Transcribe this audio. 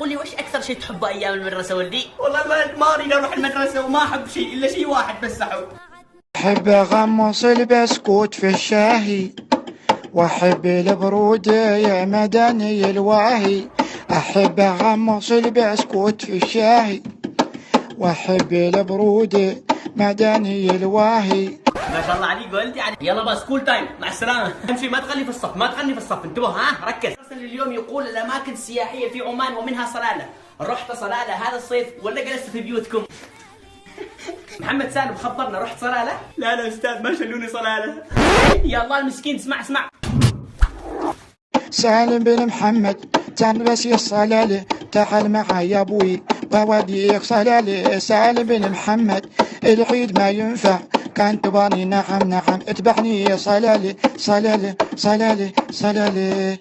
قول لي وش اكثر شيء تحبه ايام المدرسه ولدي؟ والله ما اريد اروح المدرسه وما احب شيء الا شيء واحد بس احب. أحب أغمص البسكوت في الشاهي، وأحب البرود يا مدني الواهي. أحب أغمص البسكوت في الشاهي، وأحب البرود مدني الواهي. ما شاء الله عليك ولدي. يعني يلا بقى سكول تايم، مع السلامه. امشي، ما تغني في الصف، ما تغني في الصف، انتبه ها ركز. المرسل اليوم يقول الاماكن السياحيه في عمان ومنها صلاله. رحت صلاله هذا الصيف ولا جلست في بيوتكم؟ محمد سالم خبرنا، رحت صلاله؟ لا استاذ ما شلوني صلاله. يا الله المسكين. اسمع سالم بن محمد تلبس الصلالة، تعال معي يا ابوي ووديك صلالة. سالم بن محمد العيد ما ينفع، كان تباني نعم اتبعني صلالة صلالة صلالة صلالة.